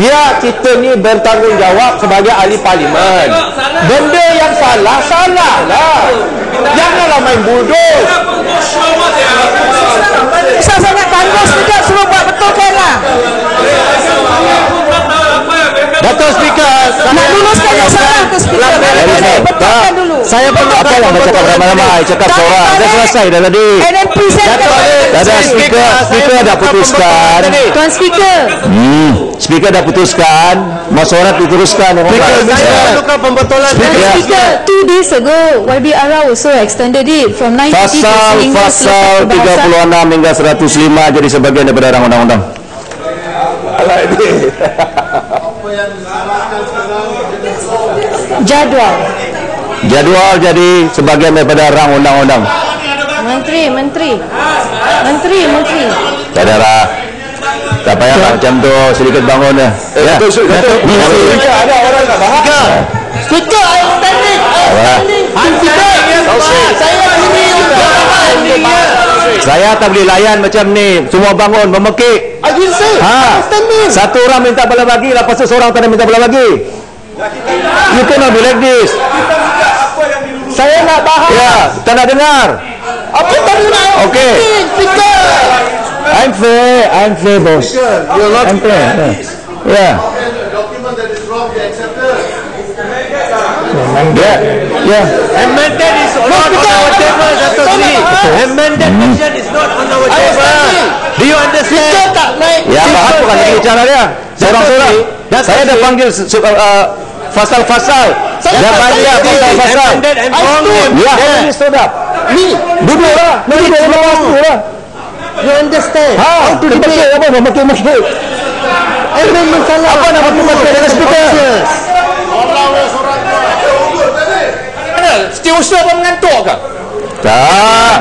Biar kita ni bertanggungjawab sebagai ahli parlimen. Benda yang salah, salah lah. Janganlah main bulldoze. Saya sangat tangguh juga, suruh buat betulkan lah. Datuk Speaker, Nak luluskan yang salah ke Speaker. Betulkan dulu. saya pun apa yang bercakap ramai-ramai, cakap seorang. Dah selesai dah tadi. NMP saya Dah Speaker dah putuskan. Tuan Speaker. Speaker dah putuskan. Masyarakat diteruskan. Saya lakukan pembetulan. Speaker, 2 days ago, YBRA also extended it from 9:30 Pasal 36 hingga 105 jadi sebagian daripada rang undang-undang. Alah ini. Jadual jadi sebagian daripada rang undang-undang. Menteri. Tak ada lah. Tak payah macam tu, sedikit bangun dah. Ya. Ada orang nak bahas. Speaker, I standing. Saya tak boleh layan macam ni. Semua bangun, memekik. Satu orang minta bola bagi, lepas tu seorang tak minta bola bagi. You cannot be like this. Saya nak bahas. Ya, tak nak dengar. Apa tadi nak? Okey. Speaker. I'm fair, boss. You're not I'm fair. Yeah. Yeah. Amended is not on our table, Dato' Sri. Amended motion is not on our table. Do you understand? Ya, bahas bukan lagi bicara dia. Seorang-seorang. Saya dah panggil fasal-fasal. Dah baca fasal-fasal. Amended and wrong. Ya, ini sudah. Duduklah. Duduklah. You understand? Kita apa? Memakai masjid. Amendment salah. Apa nak memakai dengan speaker? Setiausaha apa mengantuk ke? Tak.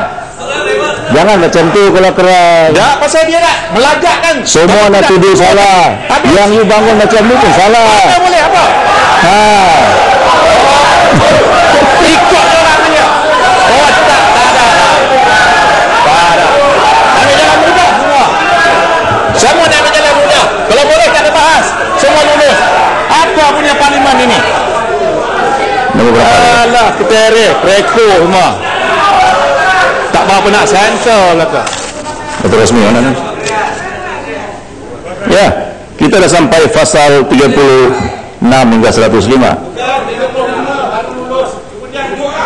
Jangan macam tu kalau keras. Tak, pasal dia nak melagakkan. Semua nak tuduh salah. Yang you bangun macam ni pun salah. Apa boleh apa? Ikut orang dia. Oh, tak ada. Kami jangan mudah semua. Semua nak berjalan mudah. Kalau boleh tak ada bahas. Semua lulus. Apa punya parlimen ini? Alah, keterek, reko semua. Tak apa nak sensor lah ke. Betul rasmi mana ni? Ya, kita dah sampai pasal 36 hingga 105.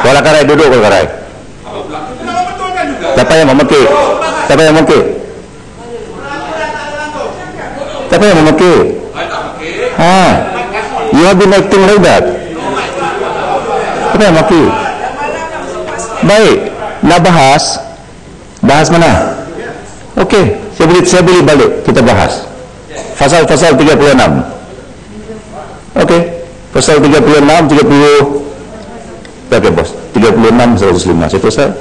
Kuala Karai duduk Kuala Karai. Siapa yang memekik? Siapa yang memekik? Siapa yang memekik? You have been acting like that. Siapa yang memekik? Baik, nak bahas mana? Okey, saya boleh balik kita bahas. Pasal 36. Okey, pasal 36, 30. Okey bos, 36 105. Saya pasal.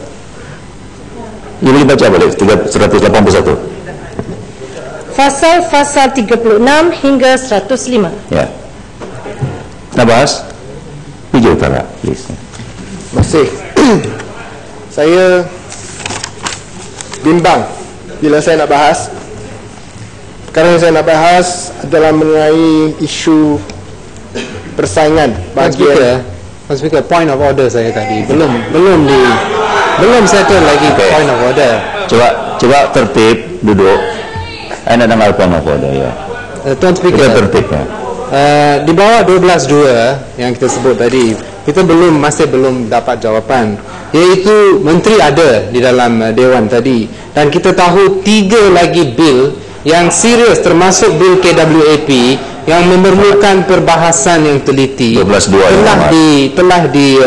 You boleh baca balik 181. Pasal 36 hingga 105. Ya. Nak bahas? Hijau Utara, please. Masih. Saya bimbang bila saya nak bahas. Perkara yang saya nak bahas adalah mengenai isu persaingan bagi Speaker, point of order saya tadi belum settle lagi point of order. Coba tertib, duduk. Saya nak dengar point of order ya. Tuan Speaker, kita tertib ya. Di bawah 12.2 yang kita sebut tadi, kita masih belum dapat jawapan, iaitu menteri ada di dalam Dewan tadi, dan kita tahu 3 lagi bil yang serius termasuk bil KWAP yang memerlukan perbahasan yang teliti 12.2 telah di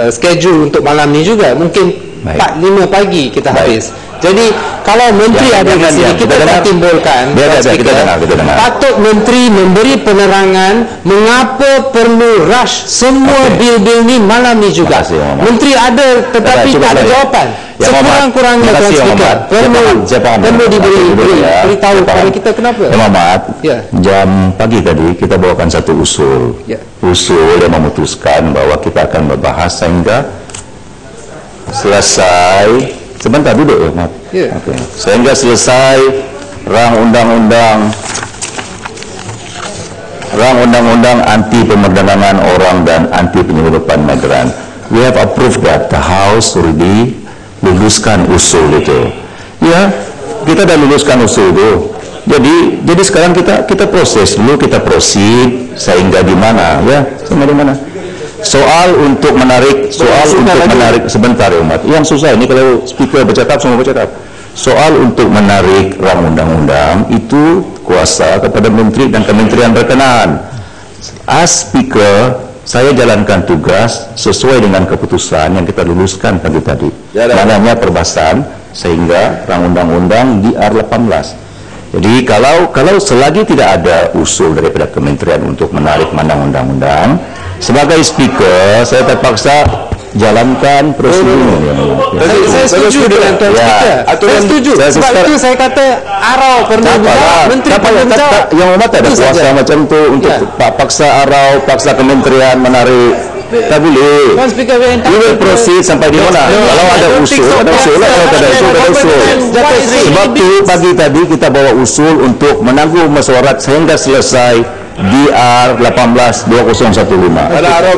schedule untuk malam ni juga, mungkin 4-5 pagi kita habis. Jadi kalau menteri ada di sini, kita dah timbulkan, patut menteri memberi penerangan mengapa perlu rush semua bil-bil ni malam ni juga. Menteri ada tetapi tak ada jawapan. Sekurang-kurangnya Tuan Speaker, perlu diberitahu kepada kita kenapa. Muhammad, jam pagi tadi kita bawakan satu usul. Usul yang memutuskan bahawa kita akan berbahas sehingga selesai. Sebentar duduk ya, Mat. Okay. Sehingga selesai rang undang-undang Rang undang-undang anti pemerdagangan orang dan anti penyelundupan migran. We have approved that. The House already luluskan usul itu. Ya, kita dah luluskan usul itu. Jadi sekarang kita proses dulu, kita proceed sehingga di mana, ya, sampai di mana. Soal untuk menarik sebentar ya umat. Yang susah ini kalau speaker bercakap semua bercakap. Soal untuk menarik rang undang-undang itu kuasa kepada menteri dan kementerian berkenaan. As speaker, saya jalankan tugas sesuai dengan keputusan yang kita luluskan pagi tadi. Namanya perbahasan sehingga rang undang-undang di R18. Jadi kalau selagi tidak ada usul daripada kementerian untuk menarik undang-undang, sebagai speaker saya terpaksa jalankan prosedur. Saya setuju dengan Tuan Speaker. Saya setuju. Sebab itu saya kata arau perlu juga menteri menjawab. Yang umat ada kuasa macam tu untuk paksa arau, paksa kementerian menarik. Tak boleh. We will proceed sampai di mana. Kalau ada usul, ada usul. Kalau tak ada usul, ada usul. Sebab itu pagi tadi kita bawa usul untuk menangguh mesyuarat sehingga selesai DR 18-2015.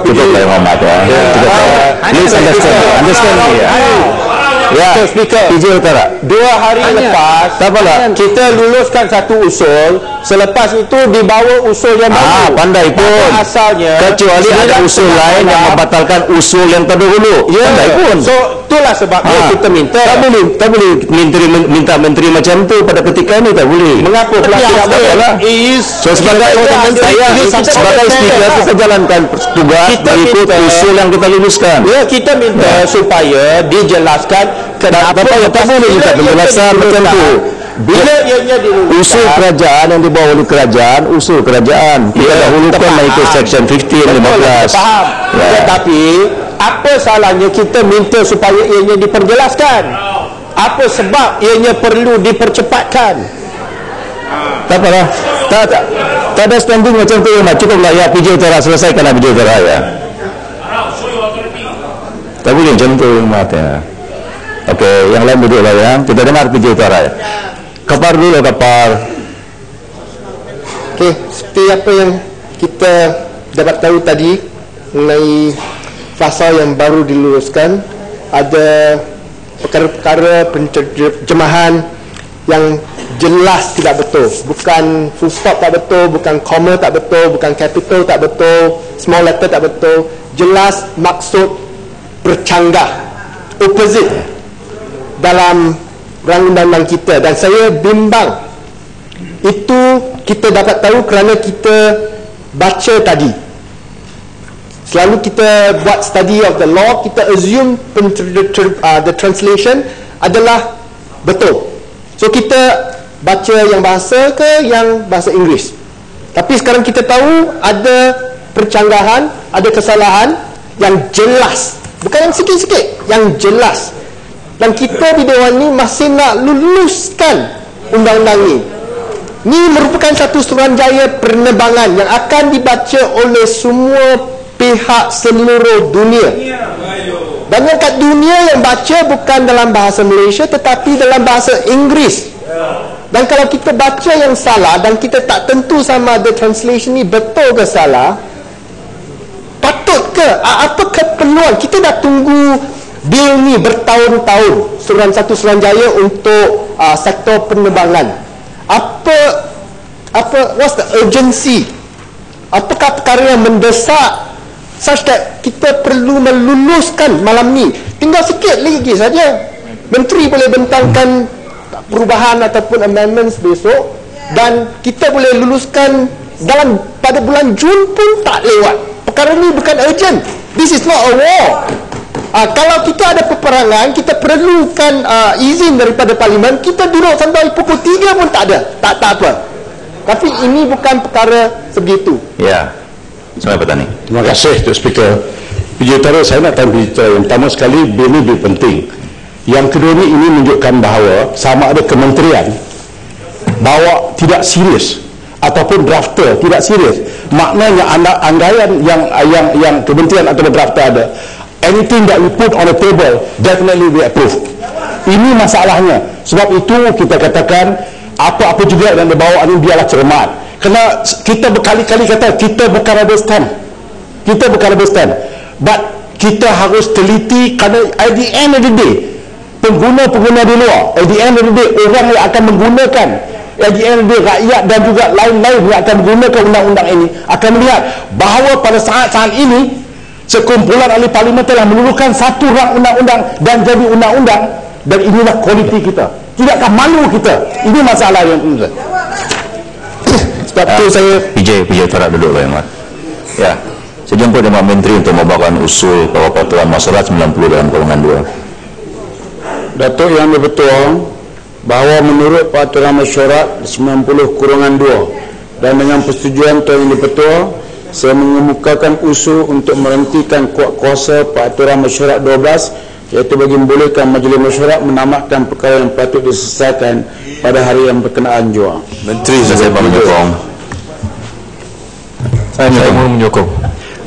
Cukup lah yang hormat ya. Please understand me ya. Ya, Speaker, PJ Utara. 2 hari lepas, kita luluskan satu usul. Selepas itu dibawa usul yang baru. Pandai pun. Asalnya, kecuali ada usul lain yang membatalkan usul yang terdahulu. Pandai pun. So, itulah sebabnya kita minta. Tak boleh minta menteri macam tu pada ketika ini, tak boleh. Mengapa pula tidak boleh lah? So, sebagai speaker, kita jalankan tugas mengikut usul yang kita luluskan. Ya, kita minta supaya dijelaskan kenapa yang tak boleh minta penjelasan macam tu. Bila ianya diluluskan, usul kerajaan yang dibawa oleh kerajaan, usul kerajaan. Kita dahulukan mengikut Section 15-15. Faham. Tetapi apa salahnya kita minta supaya ianya diperjelaskan? Apa sebab ianya perlu dipercepatkan? Tak apalah. Tak ada standing macam tu. Cukuplah ya, PJ Utara selesaikan PJ Utara ya. Tak boleh macam tu ya. Okey, yang lain duduklah ya. Kita dengar PJ Utara ya. Kapar dulu, kapar. Okey, seperti apa yang kita dapat tahu tadi mengenai fasa yang baru diluluskan, ada perkara-perkara penterjemahan yang jelas tidak betul. Bukan full stop tak betul, bukan comma tak betul, bukan capital tak betul, small letter tak betul. Jelas maksud bercanggah, opposite dalam rang undang-undang kita, dan saya bimbang. Itu kita dapat tahu kerana kita baca tadi. Selalu kita buat study of the law, kita assume the translation adalah betul. So kita baca yang bahasa ke yang bahasa Inggeris. Tapi sekarang kita tahu ada percanggahan, ada kesalahan yang jelas, bukan yang sikit-sikit, yang jelas. Dan kita di Dewan ni masih nak luluskan undang-undang ni. Ni merupakan satu suruhanjaya penerbangan yang akan dibaca oleh semua pihak seluruh dunia. Dan yang kat dunia yang baca bukan dalam bahasa Malaysia tetapi dalam bahasa Inggeris. Dan kalau kita baca yang salah dan kita tak tentu sama ada translation ni betul ke salah, patut ke? Apa keperluan? Kita dah tunggu bil ni bertahun-tahun, satu suruhanjaya untuk sektor penerbangan. What's the urgency? Apakah perkara yang mendesak such that kita perlu meluluskan malam ni? Tinggal sikit lagi saja. Menteri boleh bentangkan perubahan ataupun amendments besok, dan kita boleh luluskan pada bulan Jun pun tak lewat. Perkara ni bukan urgent. This is not a war. Kalau kita ada peperangan, kita perlukan izin daripada parlimen, kita duduk sampai pukul 3 pun tak ada. Tak apa. Tapi ini bukan perkara sebegitu. Ya. Sampai petani. Terima kasih Tuan Speaker. PJ Utara, saya nak tanya PJ Utara, yang pertama sekali, bil ini bil penting. Yang kedua ni, ini menunjukkan bahawa sama ada kementerian bawa tidak serius ataupun drafter tidak serius. Maknanya anggaran yang kementerian atau drafter ada, anything that we put on the table definitely we approve. Ini masalahnya. Sebab itu kita katakan apa-apa juga yang dibawa ini biarlah cermat. Kerana kita berkali-kali kata kita bukan rubber stamp. Kita bukan rubber stamp. But kita harus teliti, kerana at the end of the day, pengguna-pengguna di luar, at the end of the day, orang yang akan menggunakan, at the end of the day, rakyat dan juga lain-lain yang akan menggunakan undang-undang ini akan melihat bahawa pada saat-saat ini sekumpulan ahli parlimen telah meluluhkan satu rang undang-undang dan jadi undang-undang, dan inilah kualiti kita. Tidakkah malu kita? Ini masalah yang penting. Sebab itu saya PJ Utara duduk Pak Ahmad. Ya, saya jemput Pak Menteri untuk membawakan usul peraturan masyarakat 90 dalam golongan 2. Datuk Yang Di-Pertua, bahawa menurut peraturan masyarakat 90/2 dan dengan persetujuan Tuan Yang Di-Pertua, saya mengemukakan usul untuk merhentikan kuat kuasa peraturan masyarakat 12, iaitu bagi membolehkan majlis masyarakat menamatkan perkara yang patut diselesaikan pada hari yang berkenaan jua. Menteri saya menyokong. Saya menyokong.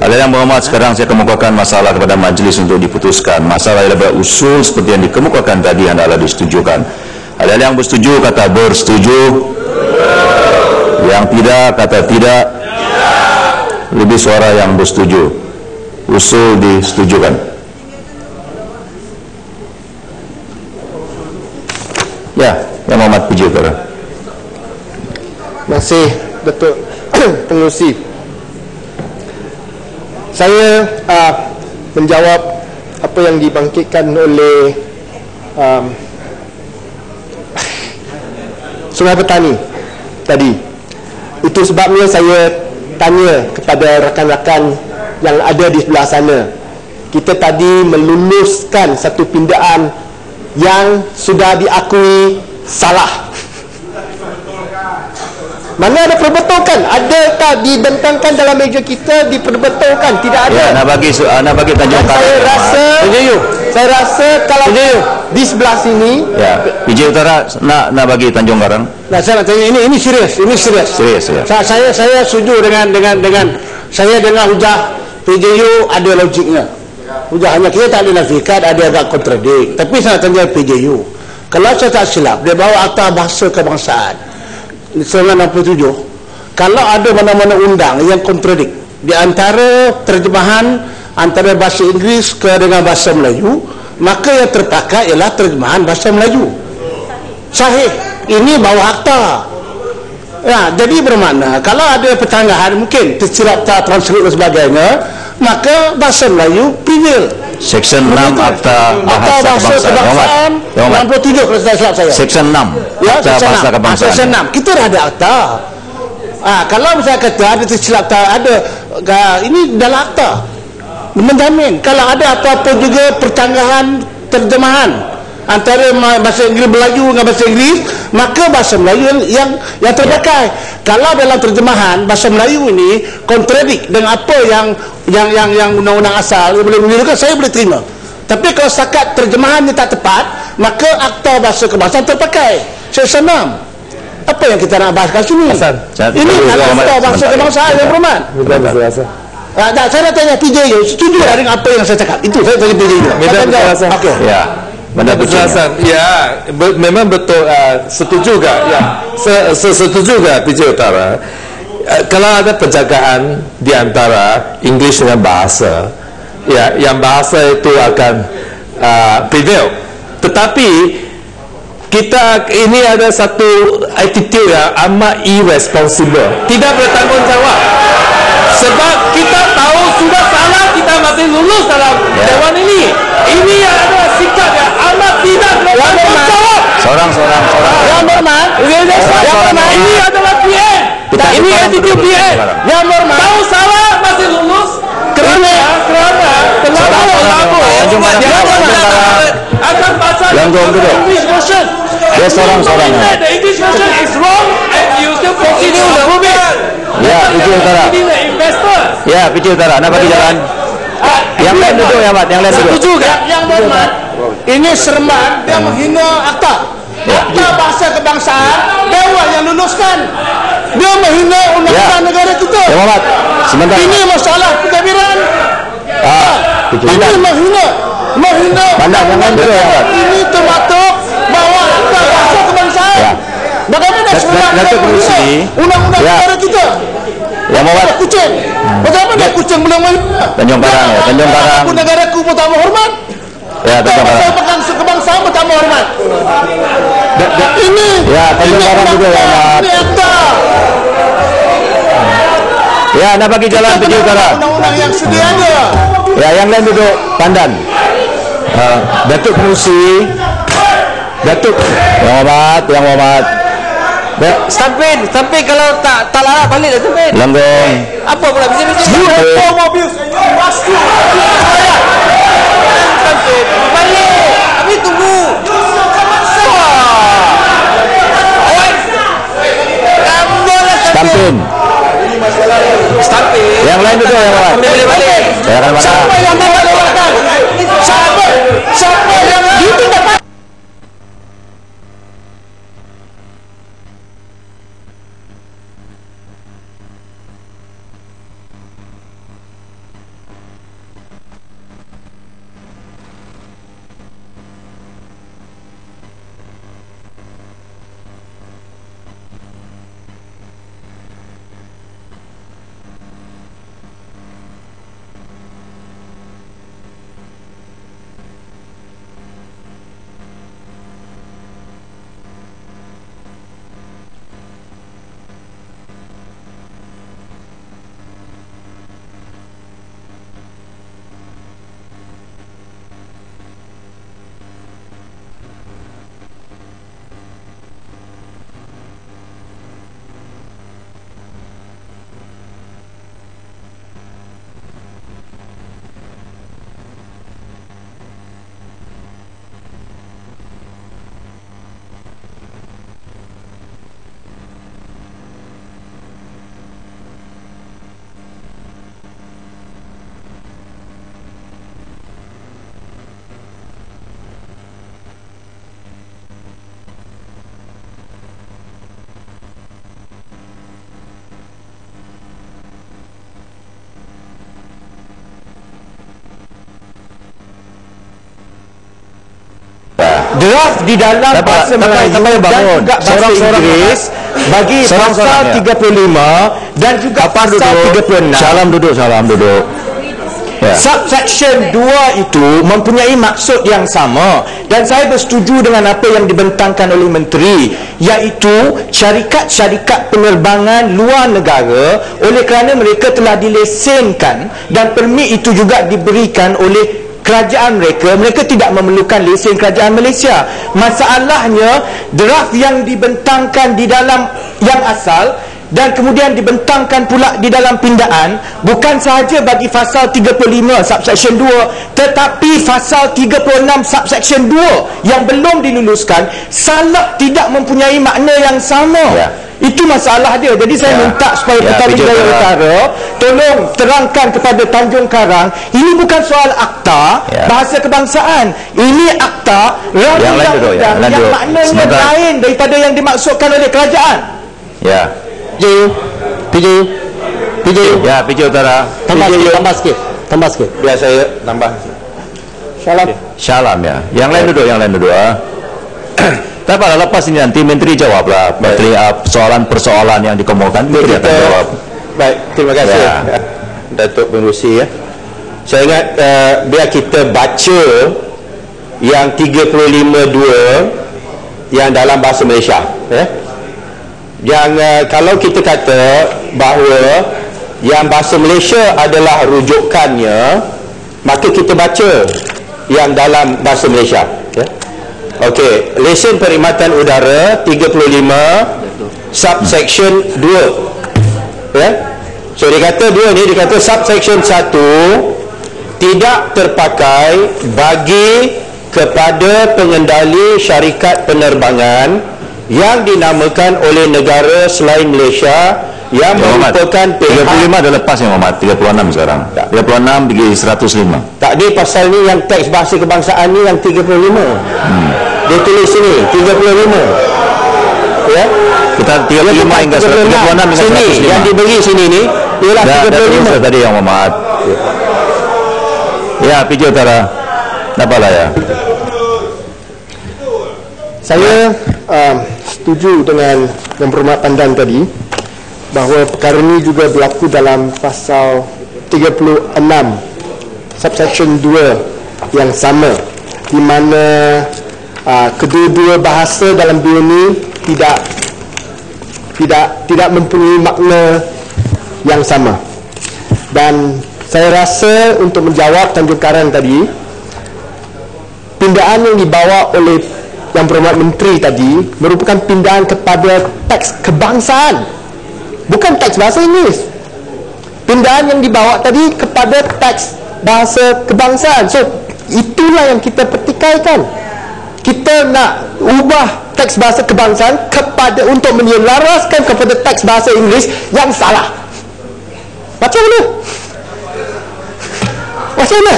Ada yang berhormat, sekarang saya kemukakan masalah kepada majlis untuk diputuskan. Masalah ialah usul seperti yang dikemukakan tadi adalah disetujukan. Ada yang bersetuju kata bersetuju, yang tidak kata tidak. Lebih suara yang bersetuju. Usul disetujukan. Ya, Yang Muhammad PJ Utara. Masih Datuk Pengerusi. Saya menjawab apa yang dibangkitkan oleh Sungai Petani tadi. Itu sebabnya saya tanya kepada rakan-rakan yang ada di sebelah sana. Kita tadi meluluskan satu pindaan yang sudah diakui salah. Mana ada perbetulkan? Adakah dibentangkan dalam meja kita diperbetulkan? Tidak ada. Ya, nak bagi Tanjung Karang. Saya rasa kalau di sebelah sini, ya, PJ Utara nak bagi Tanjung Karang. Nah, saya nak tanya, ini serius, ini serius. Serius ya. Saya setuju dengan saya dengan hujah PJU ada logiknya. Hujah hanya kita tak boleh nafikan, ada agak kontradik. Tapi saya tanya PJU, kalau saya tak silap, dia bawa Akta Bahasa Kebangsaan 1967, kalau ada mana-mana undang yang kontradik di antara terjemahan antara bahasa Inggeris ke dengan bahasa Melayu, maka yang terpakai ialah terjemahan bahasa Melayu. Sahih, ini bawa akta. Ya, jadi bermakna kalau ada pertanggahan mungkin tersilap tak translate dan sebagainya, maka bahasa Melayu prevail. Section 6 Akta Bahasa Kebangsaan 63 kalau saya silap saya. Section 6 Ya, Akta Bahasa Kebangsaan. Section 6 kita dah ada akta. Kalau misalnya kata ada tersilap tak ada, ini dalam akta menjamin kalau ada apa-apa juga pertanggahan terjemahan antara bahasa Inggeris Melayu dengan bahasa Inggeris, maka bahasa Melayu yang terpakai. Kalau dalam terjemahan bahasa Melayu ini kontradik dengan apa yang undang-undang asal boleh menunjukkan, saya boleh terima. Tapi kalau setakat terjemahannya tak tepat, maka Akta Bahasa Kebangsaan terpakai. Section 6. Apa yang kita nak bahas kat sini? Ini Akta Bahasa Kebangsaan yang berhormat. Saya nak tanya PJU, setuju dengan apa yang saya cakap? Itu saya tanya PJU. Okey. Ya. Penjelasan, ya, memang betul, setuju juga, ya, setuju juga PJ Utara. Kalau ada penjagaan di antara English dengan bahasa, ya, yang bahasa itu akan prevail. Tetapi kita ini ada satu attitude yang amat irresponsible, tidak bertanggungjawab. Sebab kita tahu sudah salah, kita masih lulus dalam dewan ini. Ini yang adalah sikap yang amat tidak bertanggungjawab. Seorang. Yang berhormat, ini adalah PN. Ini attitude PN. Yang berhormat, tahu salah masih lulus kerana terlalu akan baca English version. Ya, seorang. The English version is wrong and you still continue to prove it. Ya, PJ Utara. Ya, PJ Utara, nak bagi jalan. Yang lain duduk ya, Mat. Yang lain duduk. Setuju kan? Yang berhormat, ini serman dia menghina akta. Akta Bahasa Kebangsaan dewan yang luluskan. Dia menghina undang-undang negara kita. Ya, Muhammad. Sebentar. Ini masalah pencaburan. Ini menghina. Pandang jangan duduk ya, Mat. Ini termaktub bahawa Akta Bahasa Kebangsaan. Bagaimana Datuk Pengerusi. Undang-undang negara kita. Yang Muhammad Kucing. Bagaimana kucing belum Tanjung Karang ya, Tanjung Karang. Aku negaraku pertama hormat. Ya, Tanjung Karang. Saya pegang kebangsaan pertama hormat. Ini. Ya, Tanjung Karang juga ya, Muhammad. Ini akta. Ya, anda bagi jalan PJ Utara. Undang-undang yang sudah ada. Ya, yang lain duduk pandan. Datuk Pengerusi. Datuk Yang Muhammad. Stampin kalau tak larat balik dah stampin. Langgong. Apa pula bising-bising? You have four mobiles and you must do. Stampin. Balik. Habis tunggu. Stampin. Stampin. Yang lain duduk yang Muhammad. Ambil balik. Saya akan marah. Siapa yang mengatakan? Siapa yang you think that draft di dalam bahasa Melayu dan juga bahasa Inggeris bagi pasal 35 dan juga pasal 36. Salam duduk. Ya. Subsection 2 itu mempunyai maksud yang sama dan saya bersetuju dengan apa yang dibentangkan oleh menteri, iaitu syarikat-syarikat penerbangan luar negara oleh kerana mereka telah dilesenkan dan permit itu juga diberikan oleh kerajaan mereka tidak memerlukan lesen kerajaan Malaysia. Masalahnya draft yang dibentangkan di dalam yang asal dan kemudian dibentangkan pula di dalam pindaan bukan sahaja bagi pasal 35 subsection 2 tetapi pasal 36 subsection 2 yang belum diluluskan salah, tidak mempunyai makna yang sama. Ya. Itu masalah dia. Jadi saya minta supaya Petaling Jaya Utara tolong terangkan kepada Tanjung Karang, ini bukan soal akta bahasa kebangsaan, ini akta undang-undang yang maknanya lain daripada yang dimaksudkan oleh kerajaan. Ya. PJ. Ya, PJ Utara. Tambah sikit. Biar saya tambah. Syalam ya. Yang lain duduk. Tak apalah, lepas ini nanti menteri jawablah. Menteri persoalan yang dikemukakan menteri akan jawab. Baik, terima kasih Datuk Pengerusi ya. Saya ingat biar kita baca yang 35(2) yang dalam bahasa Malaysia ya. Yang kalau kita kata bahawa yang bahasa Malaysia adalah rujukannya, maka kita baca yang dalam bahasa Malaysia ya. Okey, lesen perkhidmatan udara 35 subsection 2 ya. So dia kata subsection 1 tidak terpakai bagi kepada pengendali syarikat penerbangan yang dinamakan oleh negara selain Malaysia yang merupakan 35 dah lepas yang Muhammad, 36 sekarang. 36 pergi 105. Tak, dia pasal ni yang teks bahasa kebangsaan ni yang 35. Dia tulis sini 35. Ya. Kita 35 hingga 36 hingga 105. Sini yang diberi sini ni ialah 35 tadi yang Muhammad. Ya, PJ Utara. Apalah ya. Saya setuju dengan Yang Berhormat Pandan tadi bahawa perkara ini juga berlaku dalam pasal 36 subsection 2 yang sama, di mana kedua-dua bahasa dalam bil ini tidak mempunyai makna yang sama. Dan saya rasa untuk menjawab tajuk karan tadi, pindaan yang dibawa oleh Yang Berhormat Menteri tadi merupakan pindaan kepada teks kebangsaan, bukan teks bahasa Inggeris. Pindaan yang dibawa tadi kepada teks bahasa kebangsaan. So itulah yang kita pertikaikan. Kita nak ubah teks bahasa kebangsaan kepada untuk menyelaraskan kepada teks bahasa Inggeris yang salah. Macam mana? Macam mana?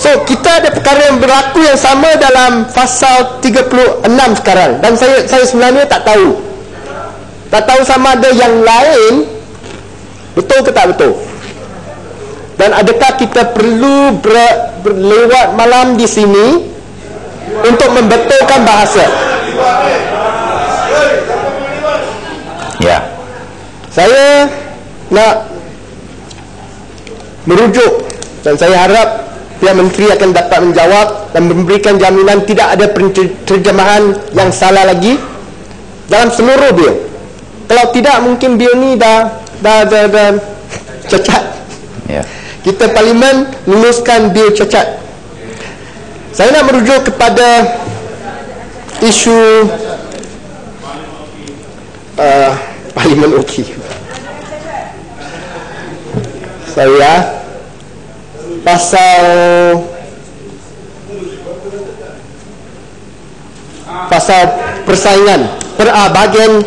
So kita ada perkara yang berlaku yang sama dalam pasal 36 sekarang, dan saya sebenarnya tak tahu sama ada yang lain betul ke tak betul. Dan adakah kita perlu berlewat malam di sini untuk membetulkan bahasa? Ya. Saya nak merujuk, dan saya harap pihak menteri akan dapat menjawab dan memberikan jaminan tidak ada penterjemahan yang salah lagi dalam seluruh bil. Kalau tidak, mungkin bil ni dah cacat. Ya. Kita parlimen luluskan bil cacat. Saya nak merujuk kepada isu parlimen okey. Saya pasal persaingan, bahagian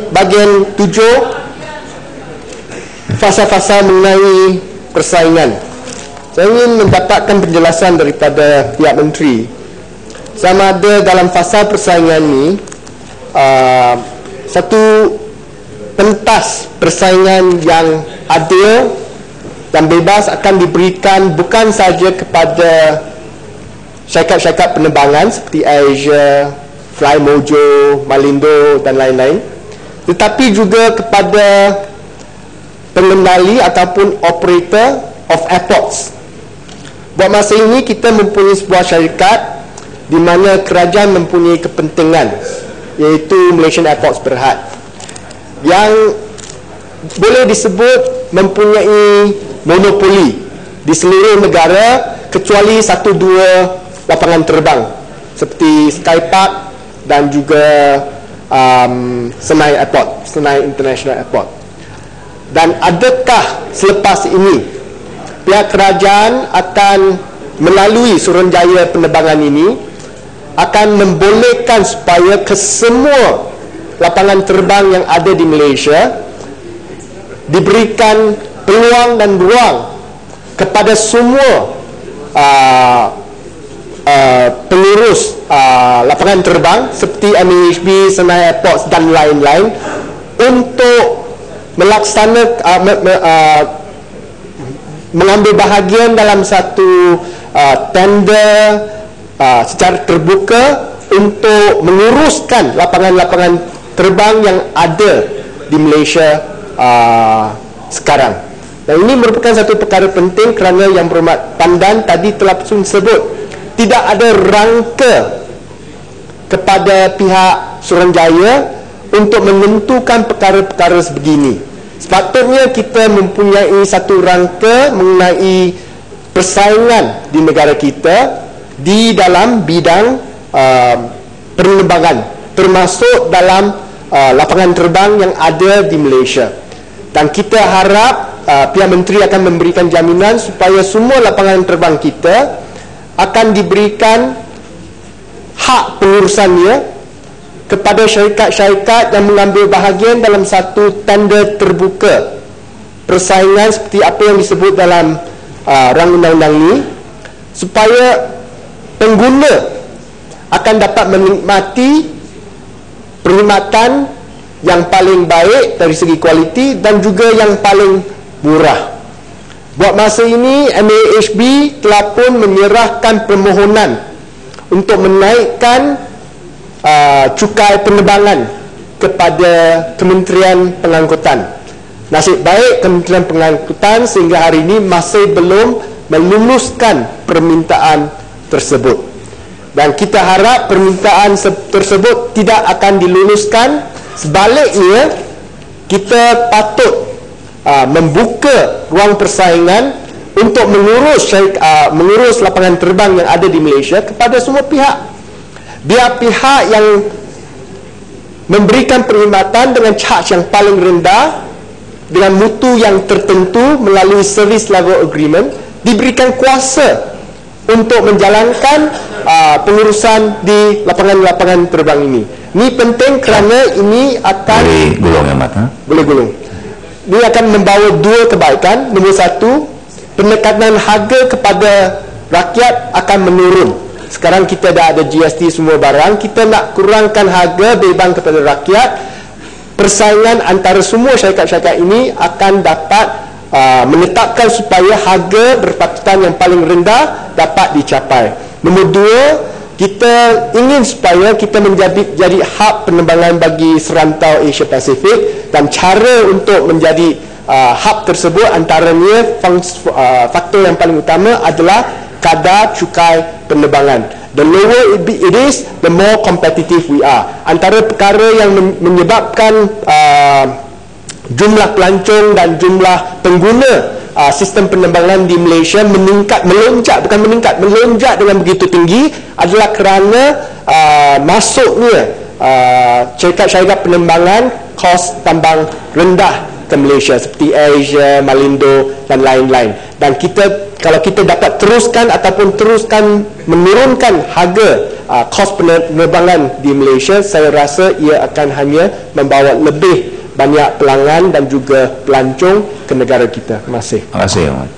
7, fasa-fasa mengenai persaingan. Saya ingin mendapatkan penjelasan daripada pihak menteri sama ada dalam fasa persaingan ini satu pentas persaingan yang adil dan bebas akan diberikan bukan saja kepada syarikat-syarikat penerbangan seperti Asia, Flymojo, Malindo dan lain-lain, tetapi juga kepada pengendali ataupun operator of airports. Buat masa ini kita mempunyai sebuah syarikat di mana kerajaan mempunyai kepentingan, iaitu Malaysian Airports Berhad, yang boleh disebut mempunyai monopoli di seluruh negara kecuali 1-2 lapangan terbang seperti Skypark dan juga Senai International Airport. Dan adakah selepas ini pihak kerajaan akan melalui Suruhanjaya Penerbangan ini akan membolehkan supaya kesemua lapangan terbang yang ada di Malaysia diberikan peluang dan ruang kepada semua pengurus lapangan terbang seperti MAHB, Senai Airports dan lain-lain untuk melaksanakan mengambil bahagian dalam satu tender secara terbuka untuk menguruskan lapangan-lapangan terbang yang ada di Malaysia sekarang. Dan ini merupakan satu perkara penting kerana Yang Berhormat Pandan tadi telah sebut tidak ada rangka kepada pihak Suruhanjaya untuk menentukan perkara-perkara sebegini. Sepatutnya kita mempunyai satu rangka mengenai persaingan di negara kita di dalam bidang penerbangan, termasuk dalam lapangan terbang yang ada di Malaysia. Dan kita harap pihak menteri akan memberikan jaminan supaya semua lapangan terbang kita akan diberikan hak pengurusannya kepada syarikat-syarikat yang mengambil bahagian dalam satu tender terbuka persaingan seperti apa yang disebut dalam rang undang-undang ini, supaya pengguna akan dapat menikmati perkhidmatan yang paling baik dari segi kualiti dan juga yang paling murah. Buat masa ini MAHB telah pun menyerahkan permohonan untuk menaikkan cukai penerbangan kepada Kementerian Pengangkutan. Nasib baik Kementerian Pengangkutan sehingga hari ini masih belum meluluskan permintaan tersebut. Dan kita harap permintaan tersebut tidak akan diluluskan. Sebaliknya, kita patut membuka ruang persaingan untuk mengurus lapangan terbang yang ada di Malaysia kepada semua pihak. Biar pihak yang memberikan perkhidmatan dengan charge yang paling rendah, dengan mutu yang tertentu melalui service level agreement, diberikan kuasa untuk menjalankan pengurusan di lapangan-lapangan terbang ini. Ini penting kerana ini akan boleh gulung ya, Mat? Boleh gulung. Ini akan membawa dua kebaikan. Nombor satu, penekanan harga kepada rakyat akan menurun. Sekarang kita dah ada GST semua barang, kita nak kurangkan harga beban kepada rakyat. Persaingan antara semua syarikat-syarikat ini akan dapat menetapkan supaya harga berpatutan yang paling rendah dapat dicapai. Nombor dua, kita ingin supaya kita jadi hub penerbangan bagi serantau Asia Pasifik, dan cara untuk menjadi hub tersebut antaranya faktor yang paling utama adalah kadar cukai penerbangan. The lower it is, the more competitive we are. Antara perkara yang menyebabkan jumlah pelancong dan jumlah pengguna sistem penerbangan di Malaysia melonjak dengan begitu tinggi adalah kerana masuknya syarikat-syarikat penerbangan kos tambang rendah ke Malaysia seperti AirAsia, Malindo dan lain-lain. Dan kalau kita dapat teruskan menurunkan harga kos penerbangan di Malaysia, saya rasa ia akan hanya membawa lebih banyak pelanggan dan juga pelancong ke negara kita. Terima kasih. Terima kasih, Mat.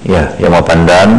Ya, Yang Maha Pandan,